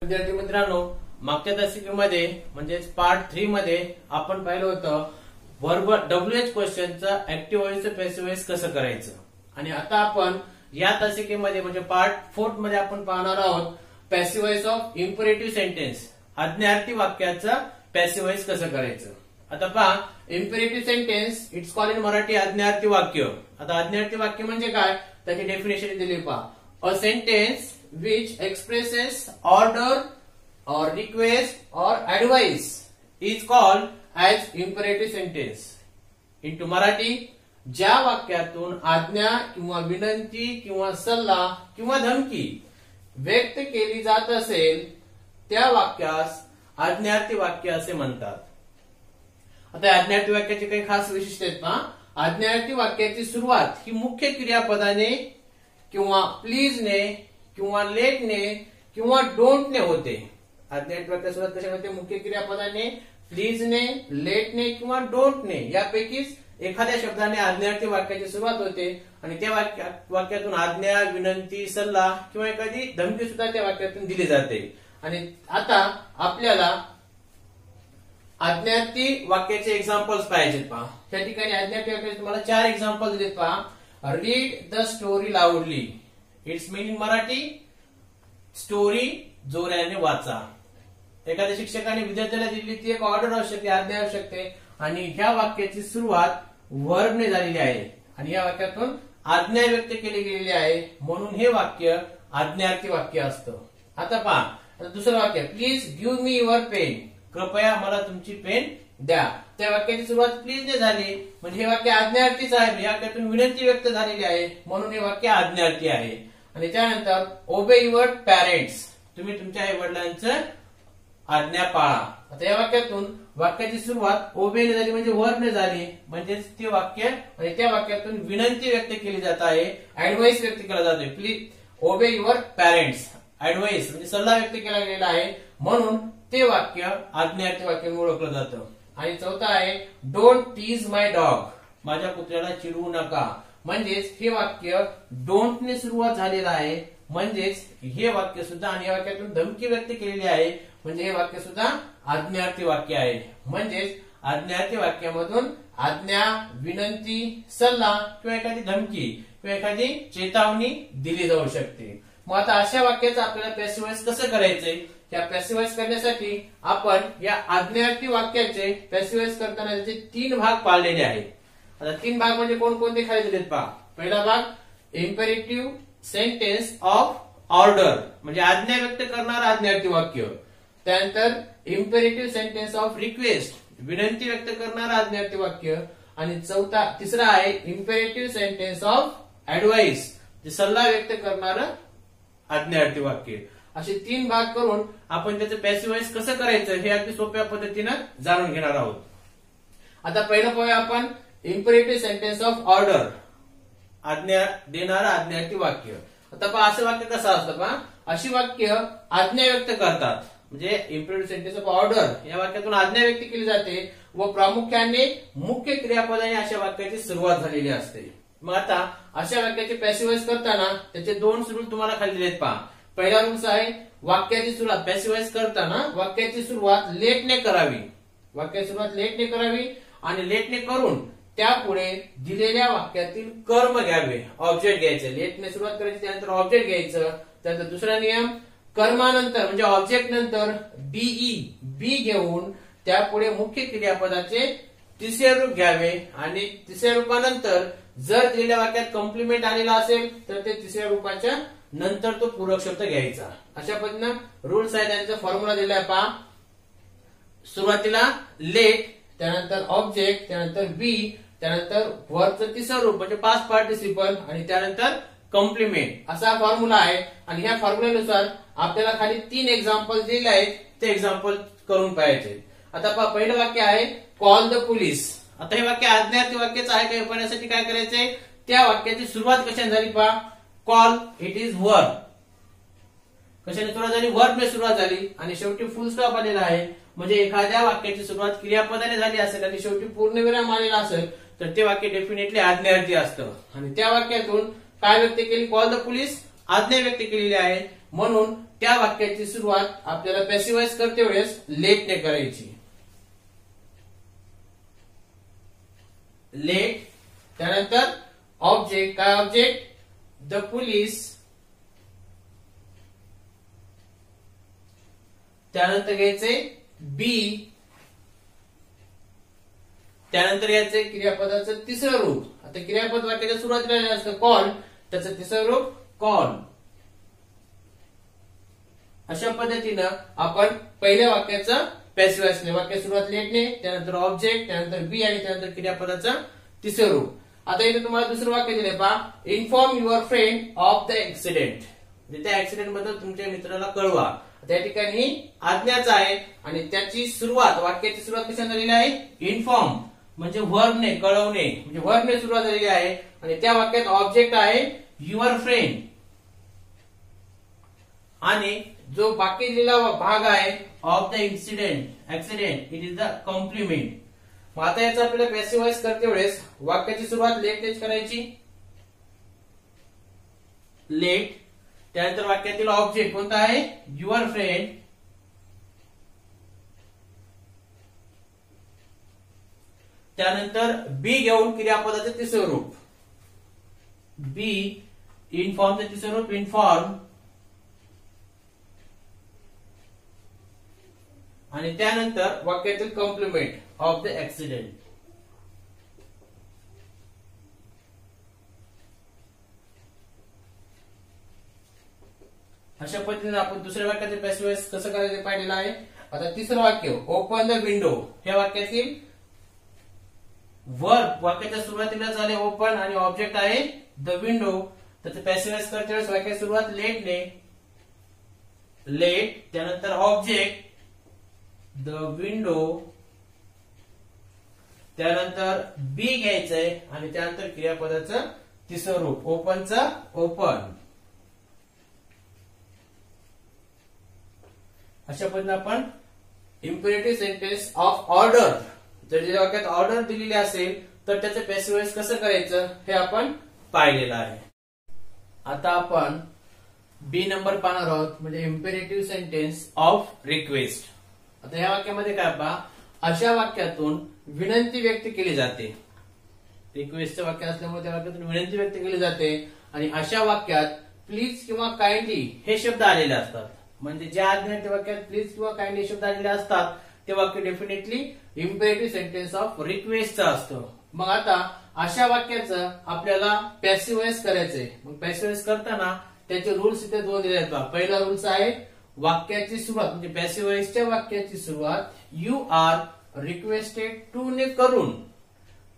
विद्यार्थी मित्रांनो, मागच्या तासिकेमध्ये म्हणजे पार्ट 3 मध्ये आपण पाहिलं होतं वर्ब WH क्वेश्चनचं ऍक्टिव्ह व्हॉइस पॅसिव्ह व्हॉइस कसं करायचं. आणि आता आपण या तासिकेमध्ये म्हणजे पार्ट 4 मध्ये आपण पाहणार आहोत passive voice of imperative sentence, आज्ञार्थी वाक्याचं पॅसिव्ह व्हॉइस कसं करायचं. आता पहा, imperative sentence it's called in Marathi आज्ञार्थी वाक्य. आता आज्ञार्थी वाक्य म्हणजे काय, त्याची डेफिनेशन दिली पहा. A sentence which expresses order or request or advice is called as imperative sentence. into Marathi, ज्या वाक्यातून आज्ञा किंवा विनंती किंवा सल्ला किंवा धमकी व्यक्त केली जात असेल त्या वाक्यास आज्ञार्थी वाक्य असे म्हणतात. आता आज्ञार्थी वाक्याचे काही खास वैशिष्ट्य आहेत पहा. आज्ञार्थी वाक्याची सुरुवात ही मुख्य क्रियापदाने किंवा प्लीजने किंवा लेटने किंवा डोंटने होते. आज्ञार्थी वाक्याची सुरुवात कशा होते? मुख्य क्रियापदाने, प्लीजने, लेटने किंवा डोंटने यापैकीच एखाद्या शब्दाने आज्ञार्थी वाक्याची सुरुवात होते आणि त्या वाक्यातून आज्ञा, विनंती, सल्ला किंवा एखादी धमकी सुद्धा त्या वाक्यातून दिली जाते. आणि आता आपल्याला आज्ञार्थी वाक्याचे एक्झाम्पल्स पाहिजेत पहा. त्या ठिकाणी आज्ञार्थी वाक्याचे तुम्हाला 4 एक्झाम्पल दिलेत पहा. Read the story लाऊडली. It's meaning Marathi, story जोराने वाचा. एखाद्या शिक्षकाने विद्यार्थ्याला दिलेली ती एक ऑर्डर असू शकते, आज्ञा असू शकते आणि ह्या वाक्याची सुरुवात वर्बने झालेली आहे आणि या वाक्यातून आज्ञा व्यक्त केली गेलेली आहे म्हणून हे वाक्य आज्ञार्थी वाक्य असतं. आता पहा, आता दुसरं वाक्य, please give me your pen. कृपया मला तुमची पेन द्या. त्या वाक्याची सुरुवात प्लीजने झाली म्हणजे हे वाक्य आज्ञार्थीच आहे. या वाक्यातून विनंती व्यक्त झालेली आहे म्हणून हे वाक्य आज्ञार्थी आहे. आणि त्यानंतर ओबे युअर पॅरेंट्स. तुम्ही तुमच्या आई वडिलांचं आज्ञा पाळा. आता या वाक्यातून वाक्याची सुरुवात ओबेने झाली म्हणजे वर्बने झाली म्हणजेच ते वाक्य आणि त्या वाक्यातून विनंती व्यक्त केली जात आहे, ऍडवाइस व्यक्त केला जातोय. प्लीज ओबे युअर पॅरेंट्स. ऍडवाइस म्हणजे सल्ला व्यक्त केला गेलेला आहे म्हणून ते वाक्य आज्ञार्थी वाक्य म्हणून ओळखलं जातं. आणि चौथा आहे डोंट टीज माय डॉग. माझ्या कुत्र्याला चिडवू नका. म्हणजेच हे वाक्य डोंटने सुरुवात झालेलं आहे म्हणजेच हे वाक्य सुद्धा आणि या वाक्यातून धमकी व्यक्त केलेली आहे म्हणजे हे वाक्य सुद्धा आज्ञार्थी वाक्य आहे. म्हणजेच आज्ञार्थी वाक्यामधून आज्ञा, विनंती, सल्ला किंवा एखादी धमकी किंवा एखादी चेतावणी दिली जाऊ शकते. मग आता अशा वाक्याचं आपल्याला पॅसिव्ह व्हॉइस कसं करायचंय? या पॅसिव्ह व्हॉइस करण्यासाठी आपण या आज्ञार्थी वाक्याचे पॅसिव्ह व्हॉइस करताना त्याचे 3 भाग पाळलेले आहेत. आता 3 भाग म्हणजे कोणकोणते खाली दिलेत पहा. पहिला भाग इम्पेरेटिव्ह सेंटेन्स ऑफ ऑर्डर म्हणजे आज्ञा व्यक्त करणारं आज्ञार्थी वाक्य. त्यानंतर इम्पेरेटिव्ह सेंटेन्स ऑफ रिक्वेस्ट विनंती व्यक्त करणारं आज्ञार्थी वाक्य. आणि तिसरा आहे इम्पेरेटिव्ह सेंटेन्स ऑफ ऍडवाइस सल्ला व्यक्त करणारं आज्ञार्थी वाक्य. असे 3 भाग करून आपण त्याचं पॅसिव्ह व्हॉइस कसं करायचं हे अगदी सोप्या पद्धतीनं जाणून घेणार आहोत. आता पहिलं पाहूया आपण इम्पेरेटिव्ह सेंटेन्स ऑफ ऑर्डर आज्ञा देणारं आज्ञार्थी वाक्य. आता पहा, असं वाक्य कसं असतं पहा. अशी वाक्य आज्ञा व्यक्त करतात म्हणजे इम्पेरेटिव्ह सेंटेन्स ऑफ ऑर्डर या वाक्यातून आज्ञा व्यक्त केली जाते व प्रामुख्याने मुख्य क्रियापदाने अशा वाक्याची सुरुवात झालेली असते. मग आता अशा वाक्याचे पॅसिव्ह व्हॉइस करताना त्याचे 2 रूल तुम्हाला खाली दिलेत पहा. पहिला रूल आहे वाक्याची सुरुवात पॅसिव्ह व्हॉइस करताना वाक्याची सुरुवात लेटने करावी. वाक्याची सुरुवात लेटने करावी आणि लेटने करून त्यापुढे दिलेल्या वाक्यातील कर्म घ्यावे, ऑब्जेक्ट घ्यायचे. लेटने सुरुवात करायची त्यानंतर ऑब्जेक्ट घ्यायचं. त्यानंतर दुसरा नियम कर्मानंतर म्हणजे ऑब्जेक्ट नंतर डीई बी घेऊन त्यापुढे मुख्य क्रियापदाचे तिसरे रूप घ्यावे आणि तिसऱ्या रूपानंतर जर दिलेल्या वाक्यात कॉम्प्लिमेंट आलेला असेल तर ते तिसऱ्या रूपाच्या नंतर तो पूरक शब्द घ्यायचा. अशा पद्धतीनं रूल्स आहे, त्यांचा फॉर्म्युला दिलाय पहा. सुरुवातीला लेट, त्यानंतर ऑब्जेक्ट, त्यानंतर बी, त्यानंतर वर्बचं तिसरं रूप म्हणजे पास्ट पार्टिसिपल आणि त्यानंतर कॉम्प्लिमेंट असा फॉर्म्युला आहे. आणि ह्या फॉर्म्युल्यानुसार आपल्याला खाली 3 एक्झाम्पल दिले आहेत ते एक्झाम्पल करून पाहायचे. आता पहा, पहिलं वाक्य आहे कॉल द पोलीस. आता हे वाक्य आज्ञार्थी वाक्याचं आहे का पाहण्यासाठी काय करायचंय, त्या वाक्याची सुरुवात कशाने झाली पहा. Call it is verb. कशाने सुरुवात झाली? वर्बने सुरुवात झाली आणि शेवटी फुल स्टॉप आलेला आहे म्हणजे एखाद्या वाक्याची सुरुवात क्रियापदाने झाली असेल आणि शेवटी पूर्णविराम आलेला असेल तर ते वाक्य डेफिनेटली आज्ञार्थी असतं. आणि त्या वाक्यातून काय व्यक्त केली? कॉल द पोलीस आज्ञा व्यक्त केलेली आहे म्हणून त्या वाक्याची सुरुवात आपल्याला पॅसिव्हाइज करते वेळेस लेटने करायची. लेट, त्यानंतर ऑब्जेक्ट, काय ऑब्जेक्ट? द पोलीस, त्यानंतर घ्यायचे बी, त्यानंतर घ्यायचे क्रियापदाचं तिसरं रूप. आता क्रियापद वाक्याच्या सुरुवातीला असतं कॉल, त्याचं तिसरं रूप कॉल. अशा पद्धतीनं आपण पहिल्या वाक्याचं पॅसिव्हाइज केलं. वाक्य सुरुवात लेटने, त्यानंतर ऑब्जेक्ट, त्यानंतर बी आणि त्यानंतर क्रियापदाचं तिसरं रूप. आता इथे तुम्हाला दुसरं वाक्य दिलंय पहा, inform your friend of the accident. म्हणजे त्या ऍक्सिडेंट बद्दल तुमच्या मित्राला कळवा. त्या ठिकाणी आज्ञाच आहे आणि त्याची सुरुवात, वाक्याची सुरुवात कशाने झालेली आहे? इन्फॉर्म म्हणजे व्हर्बने, कळवणे म्हणजे व्हर्बने सुरुवात झालेली आहे. आणि त्या वाक्यात ऑब्जेक्ट आहे युअर फ्रेंड आणि जो बाकी दिलेला भाग आहे of the incident, accident, it is the compliment. मग आता याचा आपल्याला पॅसिव्हाइज करते वेळेस वाक्याची सुरुवात लेटनेच करायची. लेट, त्यानंतर वाक्यातील ऑब्जेक्ट कोणता आहे? युअर फ्रेंड, त्यानंतर बी घेऊन क्रियापदाचे तिसरं रूप बी, इन्फॉर्मचे तिसरं रूप इन्फॉर्म आणि त्यानंतर वाक्यातील कॉम्प्लिमेंट ऑफ द ऍक्सिडेंट. अशा पद्धतीने आपण दुसऱ्या वाक्याचे पॅसिव्हाइज कसं करायचं पाहिलेलं आहे. आता तिसरं वाक्य ओपन द विंडो, या वाक्यातील वर्ब वाक्याच्या सुरुवातीला झाले ओपन आणि ऑब्जेक्ट आहे द विंडो. त्याचं पॅसिव्हाइज करते वेळेस वाक्याची सुरुवात लेटने, लेट, त्यानंतर ऑब्जेक्ट द विंडो, त्यानंतर बी घ्यायचंय आणि त्यानंतर क्रियापदाचं तिसरं रूप ओपनचं ओपन. अशा पद्धतीने आपण इम्पेरेटिव्ह सेंटेन्स ऑफ ऑर्डर, जर या वाक्यात ऑर्डर दिलेली असेल तर त्याचं पॅसिव्हाइज कसं करायचं हे आपण पाहिलेलं आहे. आता आपण बी नंबर पाहणार आहोत, म्हणजे इम्पेरेटिव्ह सेंटेन्स ऑफ रिक्वेस्ट. आता या वाक्यामध्ये काय पहा, अशा वाक्यातून विनंती व्यक्त केली जाते. रिक्वेस्टचं वाक्य असल्यामुळे त्या वाक्यातून विनंती व्यक्त केली जाते आणि अशा वाक्यात प्लीज किंवा काइंडली हे शब्द आलेले असतात. म्हणजे ज्या आज्ञा वाक्यात प्लीज किंवा काइंडली शब्द आलेले असतात ते वाक्य डेफिनेटली इम्पेरेटिव्ह सेंटेन्स ऑफ रिक्वेस्टचं असतं. मग आता अशा वाक्याचं आपल्याला पॅसिव्हाइज करायचंय. मग पॅसिव्हाइज करताना त्याचे रूल्स इथे दोन दिले आहेत. पहिला रूल्स आहे वाक्याची सुरुवात, म्हणजे पॅसिव्हाइजच्या वाक्याची सुरुवात यू आर रिक्वेस्टेड टू ने करून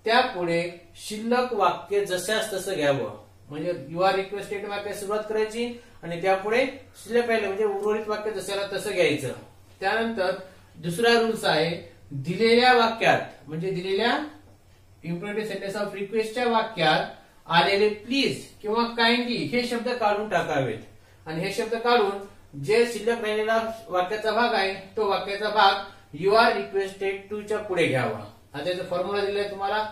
त्यापुढे शिल्लक वाक्य जशास तसं घ्यावं. म्हणजे यू आर रिक्वेस्टेड वाक्य सुरुवात करायची आणि त्यापुढे शिल्लक राहिले म्हणजे उर्वरित वाक्य जशाला तसं घ्यायचं. त्यानंतर दुसरा रूल्स आहे दिलेल्या वाक्यात, म्हणजे दिलेल्या इम्पेरेटिव्ह सेंटेन्स ऑफ रिक्वेस्टच्या वाक्यात आलेले प्लीज किंवा काइंडली हे शब्द काढून टाकावेत आणि हे शब्द काढून जे शिल्लक राहिलेला वाक्याचा भाग आहे तो वाक्याचा भाग यू आर रिक्वेस्टेड टू च्या पुढे घ्यावा. आता त्याचा फॉर्म्युला दिलाय तुम्हाला.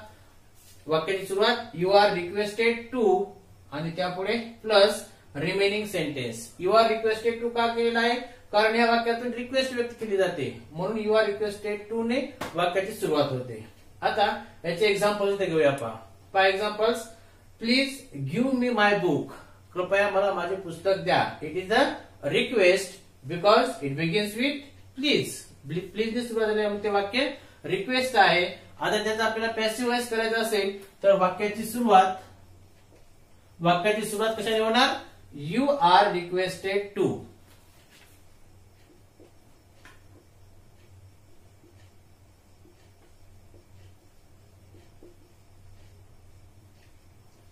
वाक्याची सुरुवात यू आर रिक्वेस्टेड टू आणि त्यापुढे plus remaining sentence. You are requested to का केलेला आहे? कारण या वाक्यातून रिक्वेस्ट व्यक्त केली जाते म्हणून यू आर रिक्वेस्टेड टू ने वाक्याची सुरुवात होते. आता याचे एक्झाम्पल्स घेऊया. पहा examples, please give me my book, कृपया मला माझे पुस्तक द्या. It is a request because it begins with please. Please ने सुरुवात झाली ते वाक्य रिक्वेस्ट आहे. आता त्याचा आपल्याला पॅसिव्हाइज करायचं असेल तर वाक्याची सुरुवात कशाने होणार? You are requested to.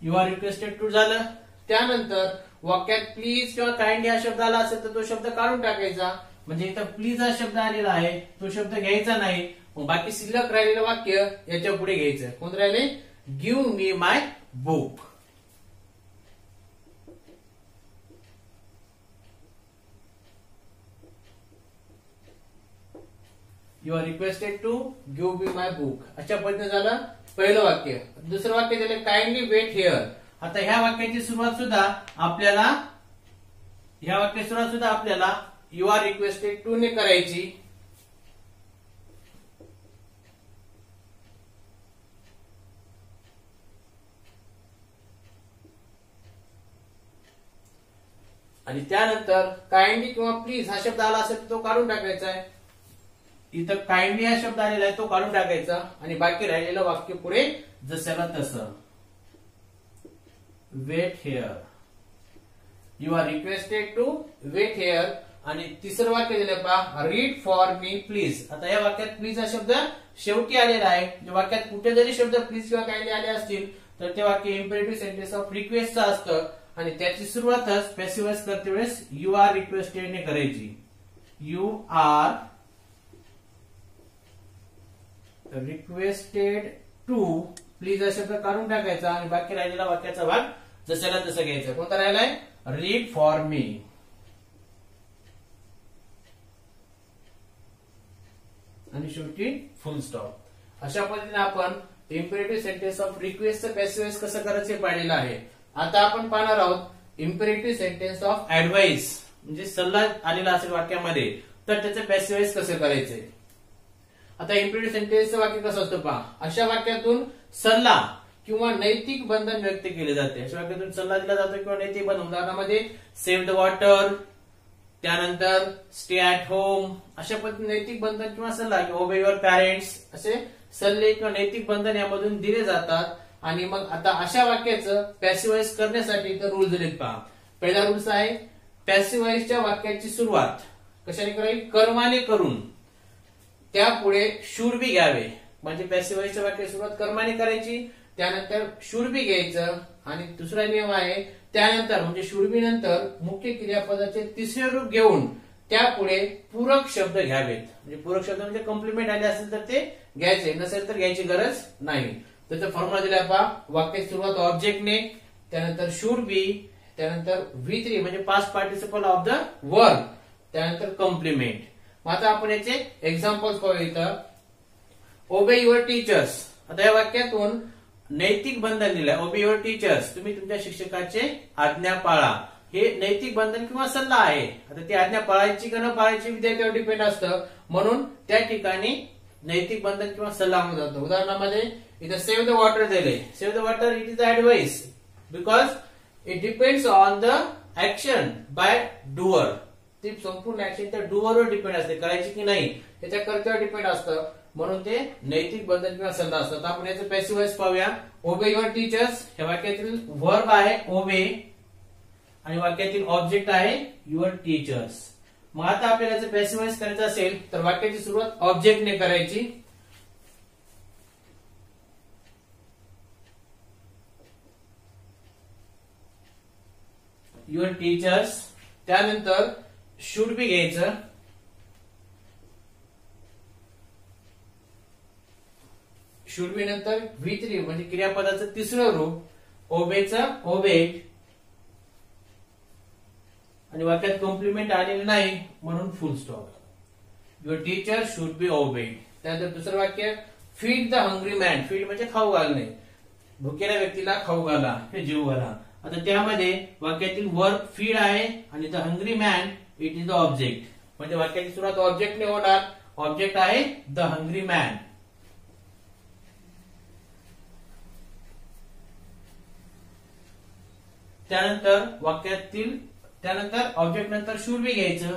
You are requested to झालं. त्यानंतर वाक्यात प्लीज किंवा काइंडली हा शब्द आला असेल तर तो शब्द काढून टाकायचा. म्हणजे इथं प्लीज हा शब्द आलेला आहे तो शब्द घ्यायचा नाही. मग बाकी शिल्लक राहिलेलं वाक्य याच्या पुढे घ्यायचं. कोण राहिले? Give me my book. You are requested to give me my book. अशा पद्धतीने झालं पहिलं वाक्य. दुसरं वाक्य दिलं काइंडली वेट हिअर. आता ह्या वाक्याची सुरुवात सुद्धा आपल्याला ह्या वाक्याची सुरुवात सुद्धा आपल्याला यू आर रिक्वेस्टेड टू ने करायची. आणि त्यानंतर काइंडली किंवा प्लीज हा शब्द आला असेल तो काढून टाकायचा आहे. इथं काइंडली हा शब्द आलेला आहे तो काढून टाकायचा आणि बाकी राहिलेलं वाक्य पुढे जसंला तसं. Wait here, you are requested to wait here. आणि तिसरं वाक्य दिलं पहा, रीड फॉर मी प्लीज. आता या वाक्यात प्लीज हा शब्द शेवटी आलेला आहे. वाक्यात कुठे जरी शब्द प्लीज किंवा काइंडली आले असतील तर ते वाक्य इम्पेरेटिव्ह सेंटेन्स ऑफ रिक्वेस्टचं असतं आणि त्याची सुरुवातच पॅसिव्ह वॉइस करते वेळेस यू आर रिक्वेस्टेड ने करायची. You are requested to please हा शब्द काढून टाकायचा आणि बाकी राहिलेला वाक्याचा भाग जशाला तसं घ्यायचा. कोणता राहिलाय, रीड फॉर मी. आणि शेवटी फुल स्टॉप. अशा पद्धतीने आपण इम्पेरेटिव्ह सेंटेन्स ऑफ रिक्वेस्टचं पॅसिव्ह वॉइस कसं करायचं पाहिलेलं आहे. आता आपण पाहणार आहोत इम्पेरेटिव्ह सेंटेन्स ऑफ ऍडवाइस, म्हणजे सल्ला आलेला असेल वाक्यामध्ये तर त्याचं पॅसिव्ह वॉइस कसं करायचंय. आता इम्पेरेटिव्ह सेंटेन्सचं वाक्य कसं असतं पहा, अशा वाक्यातून सल्ला किंवा नैतिक बंधन व्यक्त केले जाते. अशा वाक्यातून सल्ला दिला जातो किंवा नैतिक बंधन. उदाहरणामध्ये सेव्ह द वॉटर, त्यानंतर स्टे ऍट होम. अशा पद्धतीने नैतिक बंधन किंवा सल्ला किंवा ओबे युअर पॅरेंट्स असे सल्ले किंवा नैतिक बंधन यामधून दिले जातात. आणि मग आता अशा वाक्याचं पॅसिव्ह वॉइस करण्यासाठी तर रूल दिलेत पहा. पहिला रूल्स आहे, पॅसिव्ह वॉइसच्या वाक्याची सुरुवात कशाने करावी, कर्माने करून त्यापुढे शुड बी घ्यावे. म्हणजे पॅसिव्ह वॉइसच्या वाक्याची सुरुवात कर्माने करायची, त्यानंतर शुड बी घ्यायचं. आणि दुसरा नियम आहे, त्यानंतर म्हणजे शुड बी नंतर मुख्य क्रियापदाचे तिसरे रूप घेऊन त्यापुढे पूरक शब्द घ्यावेत. म्हणजे पूरक शब्द म्हणजे कॉम्प्लिमेंट आले असेल तर ते घ्यायचे, नसेल तर घ्यायची गरज नाही. त्याचा फॉर्म्युला दिला पहा, वाक्याची सुरुवात ऑब्जेक्टने, त्यानंतर शुड बी, त्यानंतर V3 म्हणजे past participle of the verb, त्यानंतर कॉम्प्लिमेंट. आता आपण याचे एक्झाम्पल्स पाहूया. इथं ओबे युअर टीचर्स. आता या वाक्यातून नैतिक बंधन दिलंय, ओबे युअर टीचर्स, तुम्ही तुमच्या शिक्षकाचे आज्ञा पाळा. हे नैतिक बंधन किंवा सल्ला आहे. आता ती आज्ञा पाळायची का न पाळायची विद्यार्थ्यावर डिपेंड असतं, म्हणून त्या ठिकाणी नैतिक बंधन किंवा सल्ला म्हणून जातो. उदाहरणामध्ये इथं सेव्ह द वॉटर दिले. Save the water it is advice because it depends on the action by doer. ती संपूर्ण ऍक्शन त्या डुअरवर डिपेंड असते, करायची की नाही त्याच्या कर्त्यावर डिपेंड असतं, म्हणून ते नैतिक बंधन किंवा सल्ला असतात. आपण याचं पॅसिव्ह वॉइस पाहूया. ओबे युअर टीचर्स या वाक्यातील वर्ब आहे ओबे आणि वाक्यातील ऑब्जेक्ट आहे युअर टीचर्स. मग आता आपल्याला याचं पॅसिव्ह वॉइस करायचं असेल तर वाक्याची सुरुवात ऑब्जेक्टने करायची. युअर टीचर्स, त्यानंतर शुड बी घ्यायचं, शुड बी नंतर V3 म्हणजे क्रियापदाचं तिसरं रूप, ओबेचं ओबेड आणि वाक्यात कॉम्प्लिमेंट आलेलं नाही म्हणून full stop. Your teacher should be obeyed. त्यानंतर दुसरं वाक्य, feed the hungry man. Feed म्हणजे खाऊ घालणे, भुकेल्या व्यक्तीला खाऊ घाला, हे जीव घाला. आता त्यामध्ये वाक्यातील वर्ब फीड आहे आणि the hungry man it is the object. म्हणजे वाक्याची सुरुवात ऑब्जेक्टने होणार. ऑब्जेक्ट आहे द हंग्री मॅन. त्यानंतर वाक्यातील त्यानंतर ऑब्जेक्ट नंतर शुड बी घ्यायचं.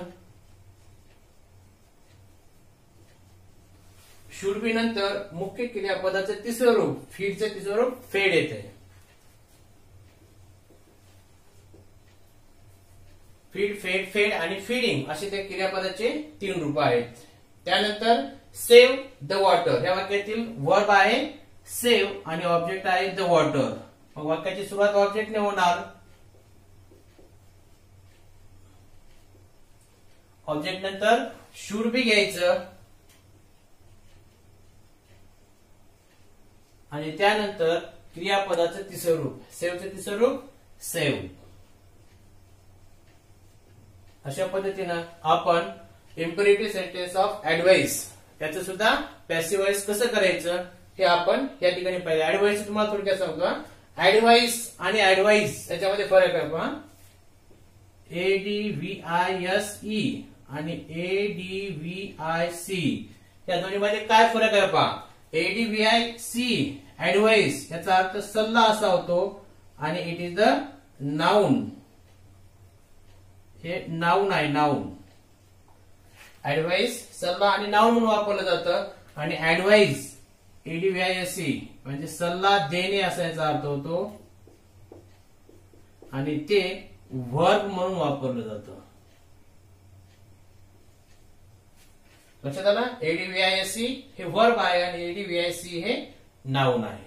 शुड बी नंतर मुख्य क्रियापदाचं तिसरं रूप, फीडचं तिसरं रूप फेड येते. फीड, फेड, फेड आणि फीडिंग असे त्या क्रियापदाचे 3 रूप आहेत. त्यानंतर सेव्ह द वॉटर या वाक्यातील वर्ब आहे सेव्ह आणि ऑब्जेक्ट आहे द वॉटर. मग वाक्याची सुरुवात ऑब्जेक्टने होणार. ऑब्जेक्ट नंतर शुड बी घ्यायचं आणि त्यानंतर क्रियापदाचं तिसरं रूप, सेव्हचं तिसरं रूप सेव्ह. अशा पद्धतीनं आपण इम्पेरेटिव्ह सेंटेन्स ऑफ ऍडवाइस याचं सुद्धा पॅसिव्ह वॉइस कसं करायचं हे आपण या ठिकाणी पाहिलं. ऍडवाइस तुम्हाला थोडक्यात सांगतो. ऍडवाइस आणि ऍडवाइस याच्यामध्ये फरक आहे पहा. ADVISE आणि ADVIC या दोन्हीमध्ये काय फरक आहे पहा. ADVIC ऍडवाइस याचा अर्थ सल्ला असा होतो आणि इट इज द नाउन. हे नाउन आहे, नाउन. ऍडवाइस सल्ला आणि नाउन म्हणून वापरलं जातं आणि ऍडवाइस ADVISE म्हणजे सल्ला देणे असा याचा अर्थ होतो आणि ते वर्ब म्हणून वापरलं जातं. लक्षात आलं. ADVISE हे वर्ब आहे आणि ADVIC हे नाउन आहे.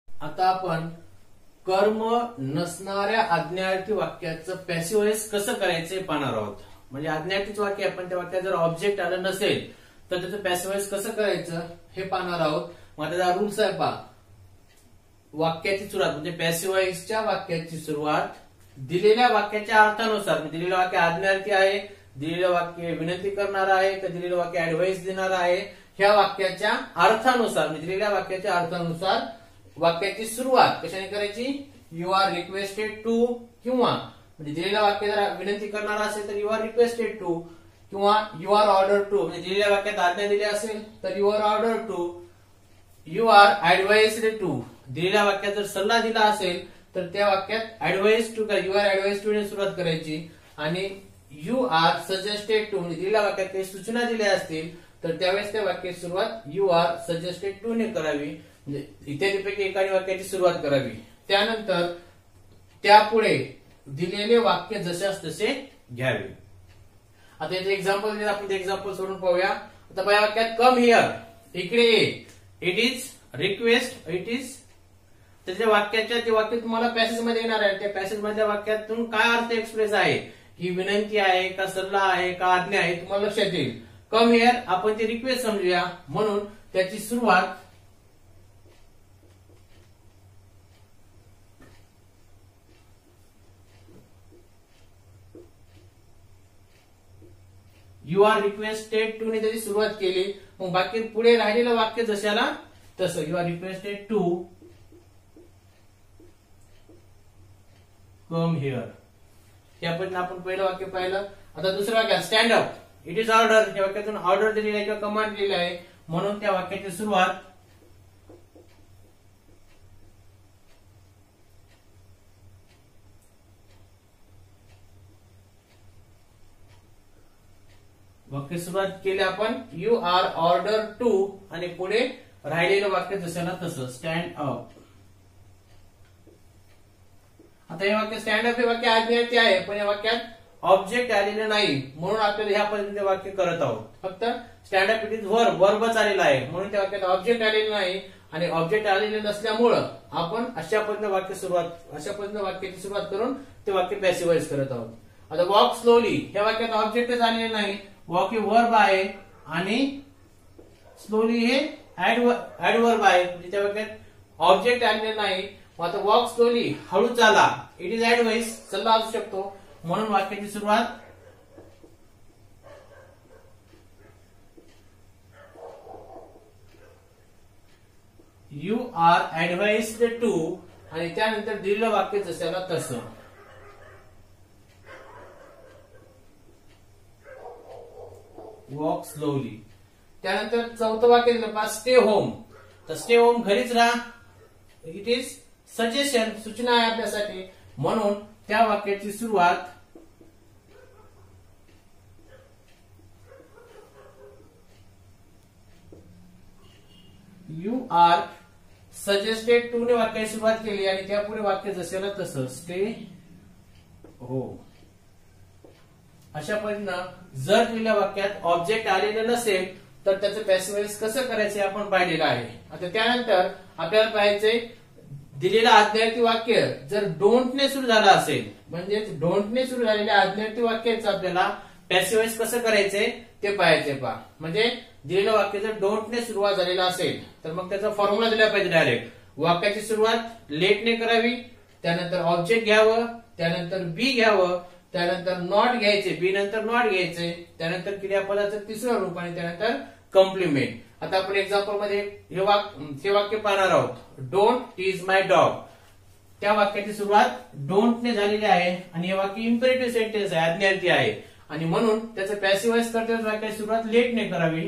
आता आपण कर्म नसणाऱ्या आज्ञार्थी वाक्याचं पॅसिव्ह वॉइस कसं करायचं पाहणार आहोत. म्हणजे आज्ञार्थीच वाक्य आपण त्या वाक्यात जर ऑब्जेक्ट आलं नसेल तर त्याचं पॅसिव्ह वॉइस कसं करायचं हे पाहणार आहोत. मग त्याचा रूल्स आहे पहा. वाक्याची सुरुवात म्हणजे पॅसिव्ह वॉइसच्या वाक्याची सुरुवात दिलेल्या वाक्याच्या अर्थानुसार. दिलेलं वाक्य आज्ञार्थी आहे, दिलेलं वाक्य विनंती करणार आहे तर दिलेलं वाक्य ऍडवाइस देणार आहे. ह्या वाक्याच्या अर्थानुसार दिलेल्या वाक्याच्या अर्थानुसार वाक्याची सुरुवात कशाने करायची. यू आर रिक्वेस्टेड टू किंवा म्हणजे दिलेलं वाक्य जर विनंती करणार असेल तर यू आर रिक्वेस्टेड टू किंवा यू आर ऑर्डर टू म्हणजे दिलेल्या वाक्यात आज्ञा दिली असेल तर you are order to. You are advised to दिलेल्या वाक्यात जर सल्ला दिला असेल तर त्या वाक्यात advice to you are advice to ने सुरुवात करायची आणि यू आर सजेस्टेड टू म्हणजे दिलेल्या वाक्यात काही सूचना दिल्या असतील तर त्यावेळेस त्या वाक्याची सुरुवात यू आर सजेस्टेड टू ने करावी. म्हणजे इत्यादीपैकी एखादी वाक्याची सुरुवात करावी. त्यानंतर त्यापुढे दिलेले वाक्य जशास तसे घ्यावे. आता याचे एक्झाम्पल आपण ते एक्झाम्पल सोडून पाहूया. आता पहिल्या वाक्यात कम हिअर इकडे ये. It is request. It is त्याच्या वाक्याच्या ते वाक्य तुम्हाला पॅसेज मध्ये येणार आहे. त्या पॅसेज मधल्या वाक्यातून काय अर्थ एक्सप्रेस आहे की विनंती आहे का सल्ला आहे का आज्ञा आहे तुम्हाला लक्षात येईल. कम हिअर आपण ते रिक्वेस्ट समजूया म्हणून त्याची सुरुवात यू आर रिक्वेस्टेड टू ने त्याची सुरुवात केली. मग बाकी पुढे राहिलेलं वाक्य जशाला तसं you are requested to come here. या पद्धतीने आपण पहिलं वाक्य पाहिलं. आता दुसरं वाक्य stand up. It is order. या वाक्यातून ऑर्डर दिलेली आहे किंवा कमांड दिलेली आहे म्हणून त्या वाक्याची सुरुवात वाक्य सुरुवात केली आपण यू आर ऑर्डर टू आणि पुढे राहिलेलं वाक्य जशाला तसं स्टँड अप. आता हे वाक्य स्टँड अप हे वाक्य आज्ञार्थी आहे पण या वाक्यात ऑब्जेक्ट आलेलं नाही म्हणून आपल्याला ह्या पद्धतीने वाक्य करत आहोत. फक्त स्टँड अप इट इज वर्बच आलेला आहे म्हणून त्या वाक्यात ऑब्जेक्ट आलेलं नाही आणि ऑब्जेक्ट आलेले नसल्यामुळं आपण अशा पद्धतीने वाक्याची सुरुवात करून ते वाक्य पॅसिव्ह वॉइस करत आहोत. आता वॉक स्लोली ह्या वाक्यात ऑब्जेक्टच आलेले नाही. वॉक हे वर्ब आहे आणि स्लोली हे ऍडवर्ब आहे म्हणजे त्या वाक्यात ऑब्जेक्ट आलेले नाही. आता वॉक स्लोली हळू चाला. इट इज ऍडवाइस सल्ला असू शकतो म्हणून वाक्याची सुरुवात यू आर ऍडवाइस्ड टू आणि त्यानंतर दिलेलं वाक्य जशाला तसं वॉक स्लोली. त्यानंतर चौथं वाक्य दिलं स्टे होम. तर स्टे होम घरीच राहा. इट इज सजेशन सूचना आहे आपल्यासाठी म्हणून त्या वाक्याची सुरुवात यू आर सजेस्टेड टू ने वाक्याची सुरुवात केली आणि त्यापुढे वाक्य जसेला तसं स्टे होम. अशा पद्धतीनं जर दिलेल्या वाक्यात ऑब्जेक्ट आलेलं नसेल तर त्याचं पॅसिव्ह वॉइस कसं करायचं आपण पाहिलेलं आहे. आता त्यानंतर आपल्याला पाहायचंय दिलेलं आज्ञार्थी वाक्य जर डोंट ने सुरू झालं असेल म्हणजे डोंट ने सुरू झालेल्या आज्ञार्थी वाक्याचं आपल्याला पॅसिव्ह वॉइस कसं करायचंय ते पाहायचंय पहा. म्हणजे दिलेलं वाक्य जर डोंट ने सुरुवात झालेलं असेल तर मग त्याचा फॉर्म्युला दिला पाहिजे. डायरेक्ट वाक्याची सुरुवात लेट ने करावी, त्यानंतर ऑब्जेक्ट घ्यावं, त्यानंतर बी घ्यावं, त्यानंतर नॉट घ्यायचे, बी नंतर नॉट घ्यायचे, त्यानंतर क्रियापदाचं तिसरं रूप आणि त्यानंतर कॉम्प्लिमेंट. आता आपण एक्झाम्पल मध्ये हे वाक्य पाहणार आहोत. Don't tease my dog. त्या वाक्याची सुरुवात डोंट ने झालेली आहे आणि हे वाक्य इम्पेरेटिव्ह सेंटेन्स आहे, आज्ञार्थी आहे आणि म्हणून त्याचं पॅसिव्ह वॉइस कर्तव्य वाक्याची सुरुवात लेट ने करावी.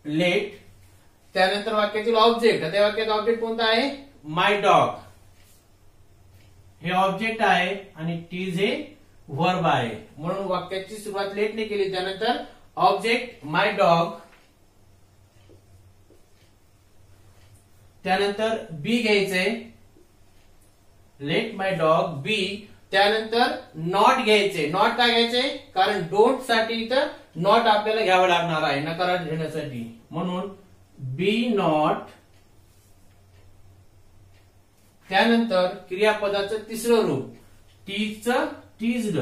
लेट. त्यानंतर वाक्यातील ऑब्जेक्ट, त्या वाक्याचा ऑब्जेक्ट कोणता आहे? माय डॉग. हे ऑब्जेक्ट आहे आणि टीज हे वर्ब आहे म्हणून वाक्याची सुरुवात लेट ने केली. त्यानंतर ऑब्जेक्ट माय डॉग, त्यानंतर बी घ्यायचंय, लेट माय डॉग बी. त्यानंतर नॉट घ्यायचे. नॉट का घ्यायचे? कारण डोंट साठी इथं नॉट आपल्याला घ्यावं लागणार आहे नकार घेण्यासाठी, म्हणून बी नॉट. त्यानंतर क्रियापदाचं तिसरं रूप टीजचं टीज्ड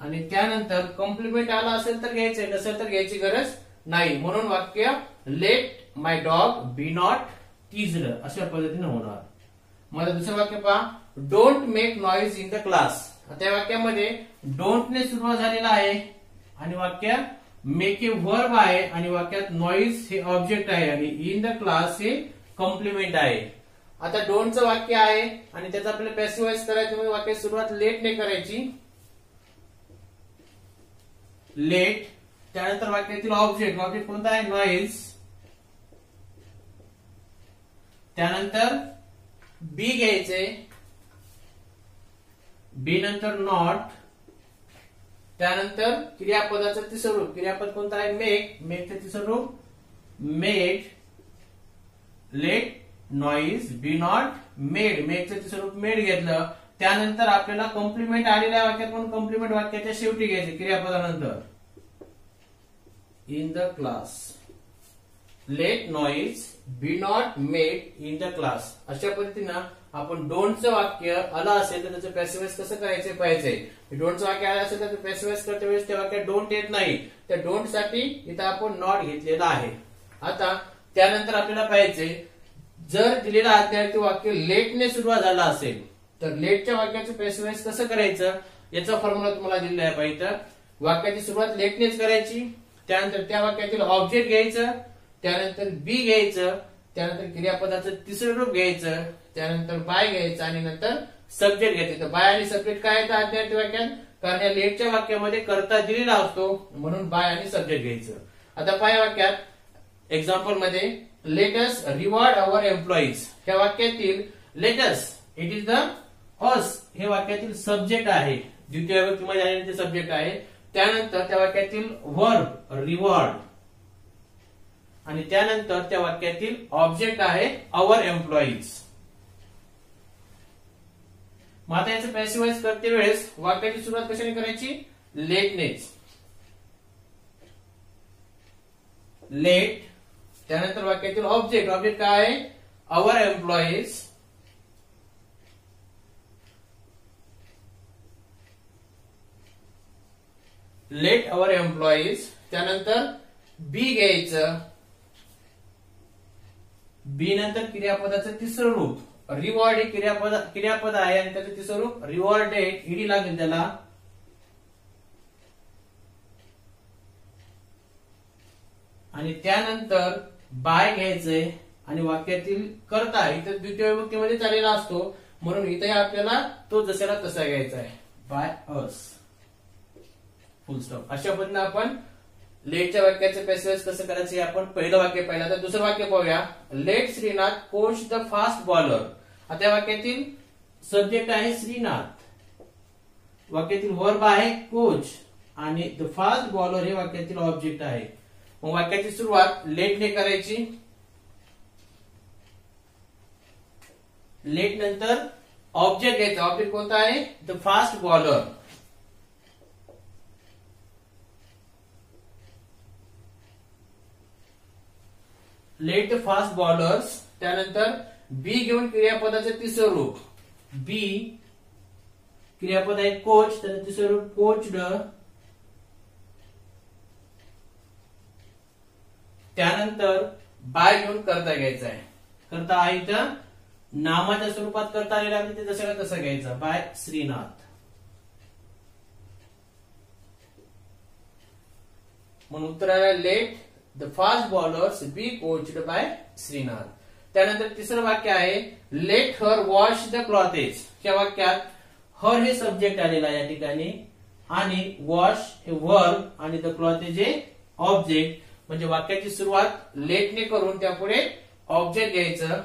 आणि त्यानंतर कॉम्प्लिमेंट आला असेल तर घ्यायचंय, नसेल तर घ्यायची गरज नाही. म्हणून वाक्य let my dog be not teased अशा पद्धतीने होणार. मला दुसरं वाक्य पहा, don't make noise in the class. त्या वाक्यामध्ये डोंट ने सुरुवात झालेला आहे आणि वाक्य मेक ए वर्ब आहे आणि वाक्यात नॉईज हे ऑब्जेक्ट आहे आणि इन द क्लास हे कॉम्प्लिमेंट आहे. आता डोंटचं वाक्य आहे आणि त्याचा आपल्याला पॅसिव्ह वॉइस करायचं म्हणजे वाक्याची सुरुवात लेट ने करायची. लेट. त्यानंतर वाक्यातील ऑब्जेक्ट, ऑब्जेक्ट कोणता आहे? नॉईज. त्यानंतर बी घ्यायचे, बी नंतर नॉट. त्यानंतर क्रियापदाचं तिसरं रूप, क्रियापद कोणतं आहे? मेक. मेकचं तिसरं रूप made. Let noise be not made. मेकचं तिसरं रूप मेड घेतलं. त्यानंतर आपल्याला कॉम्प्लिमेंट आलेल्या वाक्यात पण कॉम्प्लिमेंट वाक्याच्या शेवटी घ्यायचे क्रियापदानंतर in the class. Let noise be not made in the class. अशा पद्धतीनं आपण डोंटचं वाक्य आलं असेल तर त्याचं पॅसिव्ह वॉइस कसं करायचं पाहिजे. डोंटचं वाक्य आलं असेल तर पॅसिव्ह वॉइस करते वेळेस त्या वाक्यात डोंट येत नाही, त्या डोंट साठी इथं आपण नॉट घेतलेला आहे. आता त्यानंतर आपल्याला पाहिजे जर दिलेलं आज्ञार्थी वाक्य लेटने सुरुवात झाला असेल तर लेटच्या वाक्याचं पॅसिव्ह वॉइस कसं करायचं याचा फॉर्म्युला तुम्हाला दिलेला आहे पाहिजे. वाक्याची सुरुवात लेटनेच करायची. त्यानंतर त्या वाक्यातील ऑब्जेक्ट घ्यायचं, त्यानंतर बी घ्यायचं, त्यानंतर क्रियापदाचं तिसरं रूप घ्यायचं, त्यानंतर बाय घ्यायचं आणि नंतर सब्जेक्ट घ्यायचं. तर बाय आणि सब्जेक्ट काय येतं आज्ञार्थी वाक्यात? कारण या लेटच्या वाक्यामध्ये कर्ता दिलेला असतो म्हणून बाय आणि सब्जेक्ट घ्यायचं. आता बाय वाक्यात एक्झाम्पल मध्ये लेटस रिवॉर्ड अवर एम्प्लॉईज. ह्या वाक्यातील let us it is the us हे वाक्यातील सब्जेक्ट आहे, द्वितीय विभक्तीमध्ये आलेले ते सब्जेक्ट आहे. त्यानंतर त्या वाक्यातील वर्ब रिवॉर्ड आणि त्यानंतर त्या वाक्यातील ऑब्जेक्ट आहे अवर एम्प्लॉईज. मग आता याचं पॅसिव्ह वॉइस करते वेळेस वाक्याची सुरुवात कशाने करायची? लेटनेच. लेट. त्यानंतर वाक्यातील ऑब्जेक्ट, ऑब्जेक्ट काय आहे? Our employees. Let our employees. त्यानंतर बी घ्यायचं, बी नंतर क्रियापदाचं तिसरं रूप रिवॉर्ड हे क्रियापद आहे आणि त्याचं तिसरं रूप रिवॉर्डेड, ईडी लागेल त्याला. आणि त्यानंतर बाय घ्यायचंय आणि वाक्यातील कर्ता इथं द्वितीय विभक्तीमध्ये चाललेला असतो म्हणून इथे आपल्याला तो जसाला तसा घ्यायचा आहे, बाय अस. Full stop. अशा पद्धतीने आपण लेटच्या वाक्याचे पॅसिव्ह वॉइस कसं करायचं हे आपण पहिलं वाक्य पाहिलं. आता दुसरं वाक्य पाहूया. Let Srinath coach the fast bowler. आता वाक्यातील सब्जेक्ट आहे श्रीनाथ, वाक्यातील वर्ब आहे कोच आणि द फास्ट बॉलर हे वाक्यातील ऑब्जेक्ट आहे. मग वाक्याची सुरुवात लेटने करायची. लेट नंतर ऑब्जेक्ट घ्यायचा, ऑब्जेक्ट कोणता आहे? The fast bowler. Late the fast bowlers. त्यानंतर बी घेऊन क्रियापदाचं तिसरं रूप बी, क्रियापद आहे कोच त्याचं तिसरं रूप कोच्ड. त्यानंतर बाय घेऊन कर्ता घ्यायचा आहे, कर्ता आहे इथं नामाच्या स्वरूपात कर्ता आलेला आहे ते जसं तसं घ्यायचं, बाय श्रीनाथ. म्हणून उत्तर आलं let the fast bowlers be coached by Srinath. त्यानंतर तिसरं वाक्य आहे let her wash the clothes. या वाक्यात हर हे सब्जेक्ट आलेला आहे या ठिकाणी आणि वॉश हे वर्ब आणि द क्लॉथेस हे ऑब्जेक्ट. म्हणजे वाक्याची सुरुवात लेटने करून त्यापुढे ऑब्जेक्ट घ्यायचं.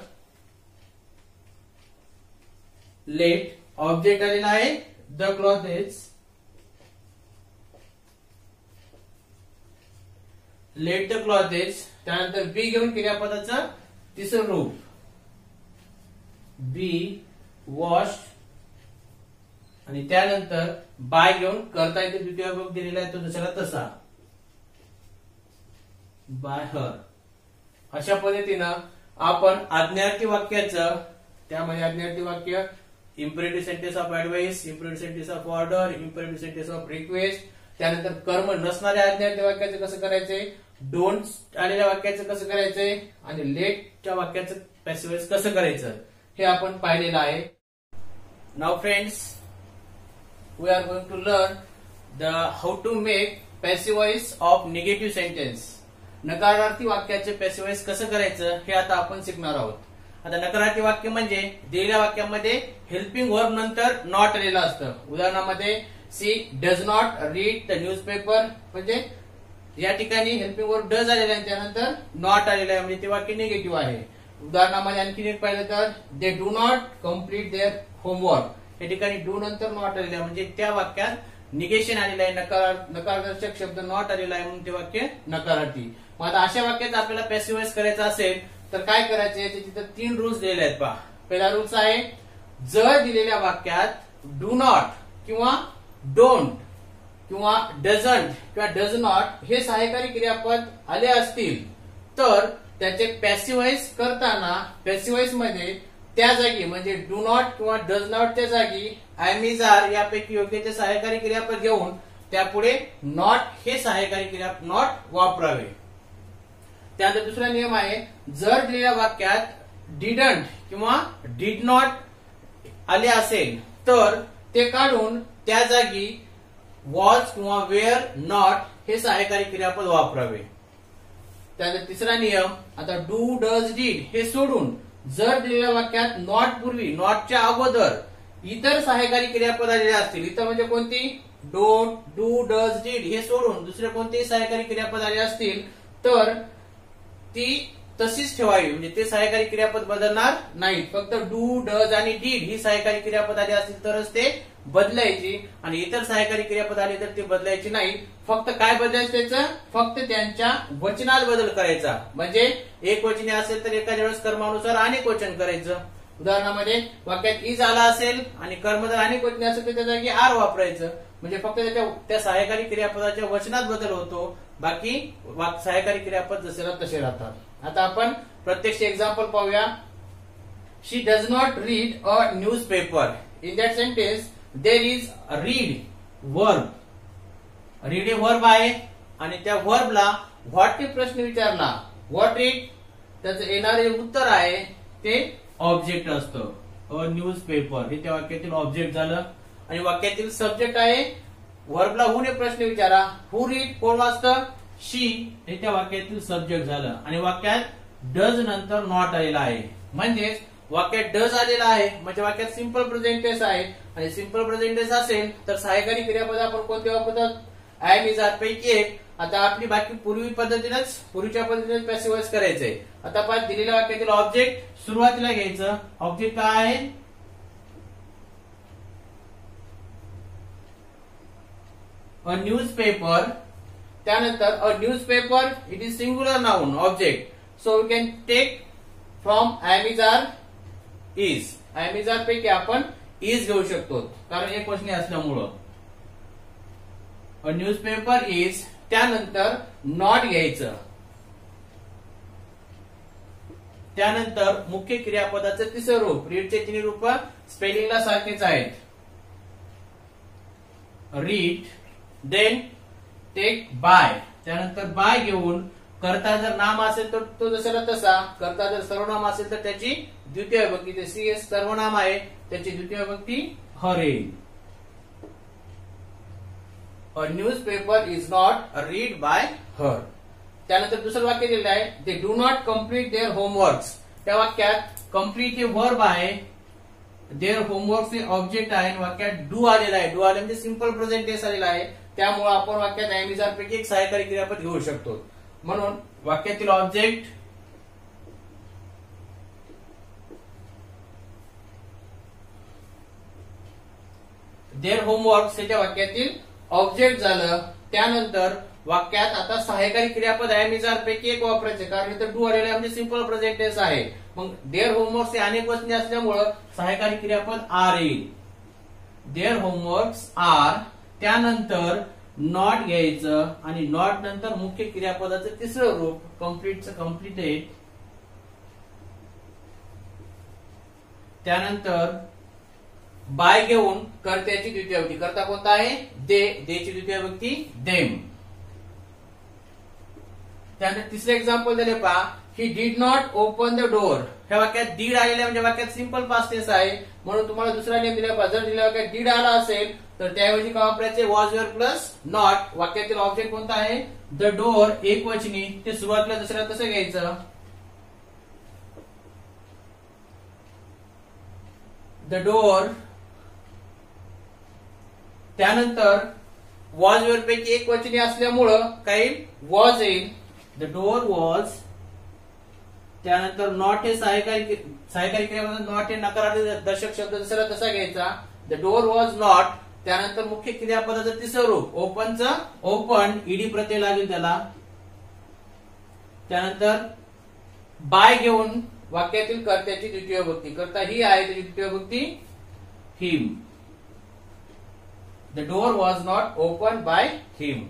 लेट ऑब्जेक्ट आलेला आहे the clothes. Let the clothes. त्यानंतर बी घेऊन क्रियापदाचं तिसरं रूप बी वॉश आणि त्यानंतर बाय घेऊन करता येते द्वितीय विभक्ती दिलेला आहे तो दुसरा तसा बाय हर. अशा पद्धतीनं आपण आज्ञार्थी वाक्याचं त्यामध्ये आज्ञार्थी वाक्य imperative sentence of advice, imperative sentence of order, imperative sentence of request, त्यानंतर कर्म नसणाऱ्या आज्ञार्थी वाक्याचं कसं करायचंय, डोंट आलेल्या वाक्याचं कसं करायचंय आणि लेटच्या वाक्याचं पॅसिव्ह वॉइस कसं करायचं हे आपण पाहिलेलं आहे. Now friends, we are going to learn the how to make passive voice of negative sentence. नकारार्थी वाक्याचे पॅसिव्ह वॉइस कसं करायचं हे आता आपण शिकणार आहोत. आता नकारार्थी वाक्य म्हणजे दिलेल्या वाक्यामध्ये हेल्पिंग वर्ब नंतर नॉट आलेलं असतं. उदाहरणामध्ये she does not read the newspaper, म्हणजे या ठिकाणी हेल्पिंग वर्ब डज आलेला आहे त्यानंतर नॉट आलेला आहे म्हणजे ते वाक्य निगेटिव्ह आहे. उदाहरणामध्ये आणखी एक पाहिलं तर they do not complete their homework, या ठिकाणी डू नंतर नॉट आलेला आहे म्हणजे त्या वाक्यात निगेशन आलेलं आहे, नकारदर्शक शब्द नॉट आलेला आहे म्हणून ते वाक्य नकारार्थी. मग आता अशा वाक्यात आपल्याला पॅसिव्ह वॉइस करायचं असेल तर काय करायचे, तिथे 3 रूल्स दिलेले आहेत पहा. पहिला रूल्स आहे जर दिलेल्या वाक्यात डू नॉट किंवा डोंट किंवा डझंट किंवा डज नॉट हे सहाय्यकारी क्रियापद आले असतील तर त्याचे पॅसिव्ह वॉइस करताना पॅसिव्ह वॉइस मध्ये त्या जागी म्हणजे डू नॉट किंवा डज नॉटच्या जागी एम इज आर यापैकी योग्य ते सहाय्यकारी क्रियापद घेऊन त्यापुढे नॉट हे सहाय्यकारी क्रियापद नॉट वापरावे. त्यानंतर दुसरा नियम आहे जर दिलेल्या वाक्यात डिडंट किंवा डिड नॉट आले असेल तर ते काढून त्या जागी वॉज किंवा वेअर नॉट हे सहाय्यकारी क्रियापद वापरावे. त्यानंतर तिसरा नियम आता डू डज डीड हे सोडून जर दिलेल्या वाक्यात नॉट पूर्वी नॉटच्या अगोदर इतर सहाय्यकारी क्रियापद आलेले असतील, इतर म्हणजे कोणती डोंट डू डज डीड हे सोडून दुसरे कोणतेही सहाय्यकारी क्रियापद आले असतील तर ती तशीच ठेवावी म्हणजे ते सहाय्यकारी क्रियापद बदलणार नाहीत. फक्त डू डज आणि डीड ही सहाय्यकारी क्रियापद आली असतील तरच ते बदलायची आणि इतर सहाय्यकारी क्रियापद आली तर ते बदलायची नाही. फक्त काय बदलायचं त्याचं फक्त त्यांच्या वचनात बदल करायचा. म्हणजे एक वचनी असेल तर एखाद्या वेळेस कर्मानुसार अनेक वचन करायचं. उदाहरणामध्ये वाक्यात इज आला असेल आणि कर्म जर अनेक वचने असेल तर त्या जागी आर वापरायचं. म्हणजे फक्त त्या सहाय्यकारी क्रियापदाच्या वचनात बदल होतो, बाकी सहाय्यकारी क्रियापद जसेला तसे राहतात. आता आपण प्रत्यक्ष एक्झाम्पल पाहूया. She does not read a newspaper. In that sentence there is read verb. Read हे वर्ब आहे आणि त्या वर्बला व्हॉट प्रश्न विचारला व्हॉट रीड त्याचं येणारे उत्तर आहे ते ऑब्जेक्ट असतं. अ न्यूज पेपर हे त्या वाक्यातील ऑब्जेक्ट झालं आणि वाक्यातील सब्जेक्ट आहे वर्बला हु ने प्रश्न विचारा हु रीड कोण वाचतं शी हे त्या वाक्यातील सब्जेक्ट झालं आणि वाक्यात डज नंतर नॉट आलेला आहे. म्हणजेच वाक्यात डज आलेला आहे म्हणजे वाक्यात सिंपल प्रेझेंट टेन्स आहे आणि सिंपल प्रेझेंट टेन्स असेल तर सहाय्यकारी क्रियापद आपण कोणते वापरतात एम इज आर पैकी एक. आता आपली बाकी पूर्वीच्या पद्धतीनेच पॅसिव्ह वॉइस करायचंय. आता पाच दिलेल्या वाक्यातील ऑब्जेक्ट सुरुवातीला घ्यायचं. ऑब्जेक्ट काय आहे अ न्यूजपेपर. त्यानंतर a newspaper it is singular noun object so we can take from am is are is. Am is are पैकी आपण इज घेऊ शकतो कारण एक वचनी असल्यामुळं. A newspaper is. त्यानंतर नॉट घ्यायचं. त्यानंतर मुख्य क्रियापदाचं तिसरं रूप. रीडचे 3 रूप स्पेलिंगला सारखेच आहेत. Read then take by. त्यानंतर बाय घेऊन कर्ता जर नाम असेल तर तो जसाला तसा, कर्ता जर सर्वनाम असेल तर त्याची द्वितीय विभक्ती. ते सी एस सर्वनाम आहे त्याची द्वितीय विभक्ती हर येईल. A newspaper is not read by her. त्यानंतर दुसरं वाक्य दिलेलं आहे, they do not complete their homeworks. त्या वाक्यात कम्प्लीट हे वर्ब आहे, देअर होमवर्क हे ऑब्जेक्ट आहे, वाक्यात डू आलेला आहे. डू आले म्हणजे सिंपल प्रेझेंट टेन्स आलेला आहे. त्यामुळे आपण वाक्यात एम इज आर पैकी एक सहाय्यकारी क्रियापद घेऊ शकतो. म्हणून वाक्यातील ऑब्जेक्ट देअर होमवर्क हे त्या वाक्यातील ऑब्जेक्ट झालं. त्यानंतर वाक्यात आता सहाय्यकारी क्रियापद एम इज आर पैकी एक वापरायचे, कारण इथं डू आलेला आहे म्हणजे सिंपल प्रेझेंट टेन्स आहे. मग देअर होमवर्क हे अनेक वचने असल्यामुळं सहाय्यकारी क्रियापद आर येईल. देअर होमवर्क्स आर, त्यानंतर नॉट घ्यायचं आणि नॉट नंतर मुख्य क्रियापदाचं तिसरं रूप कम्प्लीटचं कम्प्लीटेड, त्यानंतर बाय घेऊन कर्त्याची द्वितीय विभक्ती. कर्ता कोणता आहे? दे. देची द्वितीय विभक्ती देम. त्यानंतर तिसरे एक्झाम्पल दिले पहा, he did not open the door. ह्या वाक्यात डीड आलेला म्हणजे वाक्यात सिंपल पास्ट टेन्स आहे. म्हणून तुम्हाला दुसरा नियम दिला, जर दिल्या वाक्यात डीड आला असेल तर त्याऐवजी काय वापरायचे? Was your plus not. वाक्यातील ऑब्जेक्ट कोणता आहे? द डोअर, एक वचनी. ते सुरुवातीला दुसऱ्या कसं घ्यायचं? The door. त्यानंतर वॉज युअर पैकी एक वचनी असल्यामुळं काही वॉज येईल. The door was. त्यानंतर नॉट हे सहाय्यकारी क्रियापद, नॉट हे नकारार्थी दर्शक शब्द दुसरा तसा घ्यायचा. The door was not. त्यानंतर मुख्य क्रियापदाचं तिसरं रूप ओपनचं ओपन, ईडी प्रत्यय लागेल त्याला. त्यानंतर बाय घेऊन वाक्यातील कर्त्याची द्वितीय विभक्ती. कर्ता ही आहे, त्याची द्वितीय विभक्ती him. The door was not open by him.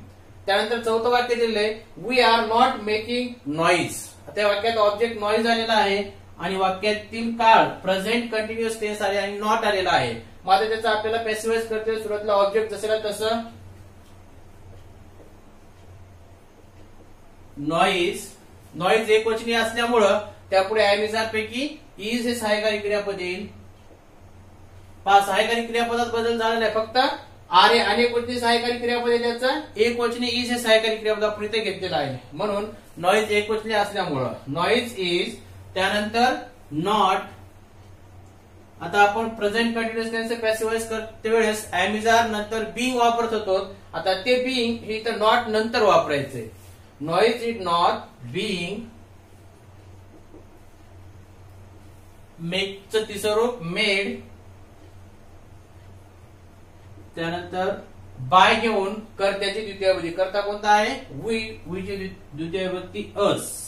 त्यानंतर चौथं वाक्य दिलंय, we are not making noise. त्या वाक्यात ऑब्जेक्ट नॉईज आलेला आहे आणि वाक्यातील काळ प्रेझेंट कंटिन्युअस टेन्स आले आणि नॉट आलेला आहे. मात्र त्याचा आपल्याला पॅसिव्हाइज करते. सुरुवातीला ऑब्जेक्ट जसं तसं नॉईज. नॉईज एक वचनी असल्यामुळं त्यापुढे एम इज आर पैकी इज हे सहाय्यकारी क्रियापद येईल. सहाय्यकारी क्रियापदात बदल झाला नाही, फक्त आर हे अनेक वचनी सहाय्यकारी क्रियापद आहे, त्याचा एक वचनी इज हे सहाय्यकारी क्रियापद आपण इथे घेतलेलं आहे. म्हणून नॉईज एक वचनी असल्यामुळं नॉईज इज. त्यानंतर नॉट. आता आपण प्रेझेंट कंटिन्युअस टेन्स पॅसिव्हाइज करते वेळेस एम इज आर नंतर बीइंग वापरत होतो. आता ते बीइंग हे इथं नॉट नंतर वापरायचे. Noise is not being. मेकचं तिसरं रूप मेड. त्यानंतर बाय घेऊन कर्त्याची द्वितीय विभक्ती. कर्ता कोणता आहे? वी. वीची द्वितीय विभक्ती अस.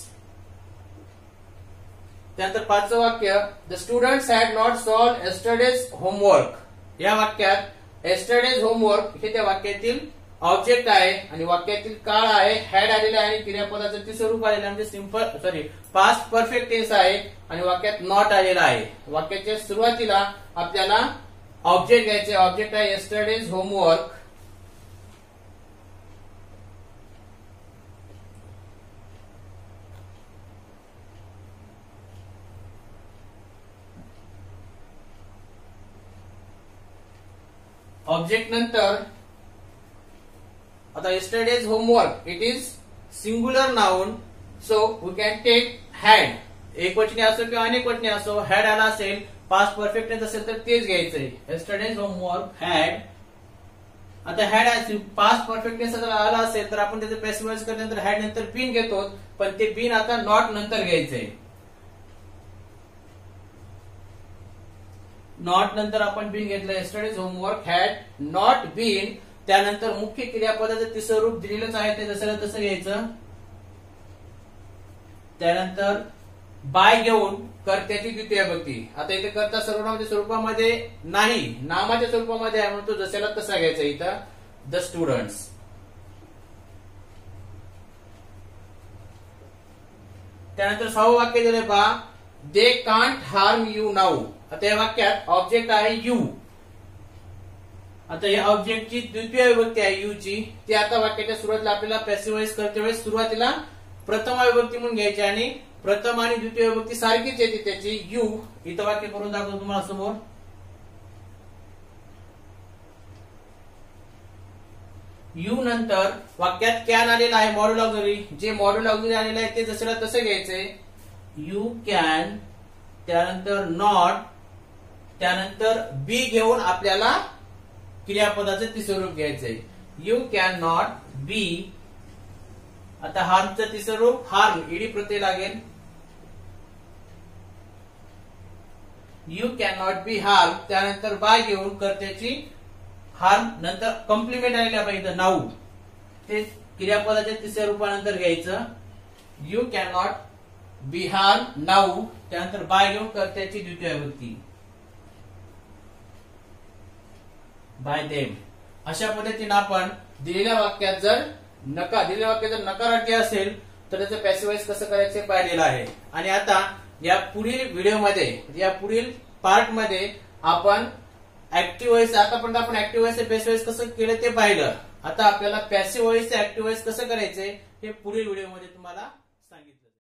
त्यानंतर पाचवं वाक्य, the students had not solve yesterday's homework. या वाक्यात एस्टरडेज होमवर्क हे त्या वाक्यातील ऑब्जेक्ट आहे आणि वाक्यातील काळ आहे, हॅड आलेला आहे आणि क्रियापदाचं तिसरं रूप आलेलं म्हणजे सिंपल पास्ट परफेक्ट टेन्स आहे आणि वाक्यात नॉट आलेला आहे. वाक्याच्या सुरुवातीला आपल्याला ऑब्जेक्ट घ्यायचे. ऑब्जेक्ट आहे एस्टरडेज होमवर्क. ऑब्जेक्ट नंतर आता yesterdays homework, it is singular noun, so we can take had. एक वचनी असो किंवा अनेक वचनी असो, had आला असेल, पास्ट परफेक्ट टेन्स असेल तर तेच घ्यायचंय. yesterdays homework had. आता had पास्ट परफेक्ट टेन्स आला असेल तर आपण त्याचं पॅसिव्हाइज करण्यानंतर हॅड नंतर बीन घेतो, पण ते बीन आता नॉट नंतर घ्यायचंय. नॉट नंतर आपण बीन घेतलं. yesterdays homework had not been. त्यानंतर मुख्य क्रियापदाचं तिसरं रूप दिलेलंच आहे, ते जसं तसं घ्यायचं. त्यानंतर बाय घेऊन कर्त्याची द्वितीय विभक्ती. आता इथे कर्ता सर्वनामाच्या स्वरूपामध्ये नाही, नामाच्या स्वरूपामध्ये आहे, म्हणून तो जसाला तसा घ्यायचा इथं. The students. त्यानंतर सहावं वाक्य दिले पहा, they can't harm you now. आता या वाक्यात ऑब्जेक्ट आहे यू. आता या ऑब्जेक्टची द्वितीय विभक्ती आहे यू ची. ती आता वाक्याच्या सुरुवातीला आपल्याला पॅसिव्हाइज करते वेळेस सुरुवातीला प्रथम विभक्ती म्हणून घ्यायची आणि प्रथम आणि द्वितीय विभक्ती सारखीच येते त्याची यू. इथं वाक्य करून दाखवतो तुम्हाला समोर. यू नंतर वाक्यात कॅन आलेला आहे मॉड्यूल ऑक्झिलरी, जे मॉड्यूल ऑक्झिलरी आलेलं आहे ते जसं तसं घ्यायचंय. यू कॅन, त्यानंतर नॉट, त्यानंतर बी घेऊन आपल्याला क्रियापदाचं तिसरं रूप घ्यायचंय. You can not be. आता हार्मचं तिसरं रूप हार्म, ईडी प्रत्यय लागेल. You can not be harm, त्यानंतर बाय घेऊन कर्त्याची हार्म, नंतर कॉम्प्लिमेंट आलेला पाहिजे नाऊ, ते क्रियापदाच्या तिसऱ्या रूपानंतर घ्यायचं. You can not be harm now, त्यानंतर बाय घेऊन कर्त्याची द्वितीय विभक्ती बाय देम. अशा पद्धतीने आपण दिलेल्या वाक्यात जर नकारार्थी असेल तर त्याचं पॅसिव्ह वॉइस कसं करायचं हे पाहिलेलं आहे. आणि आता या पुढील व्हिडिओमध्ये, या पुढील पार्ट मध्ये आपण ऍक्टिव्ह वॉइस, आतापर्यंत आपण ऍक्टिव्ह वॉइस पॅसिव्ह वॉइस कसं केलं ते पाहिलं. आता आपल्याला पॅसिव्ह वॉइस ऍक्टिव्ह वॉइस कसं करायचंय हे पुढील व्हिडिओमध्ये तुम्हाला सांगितलं.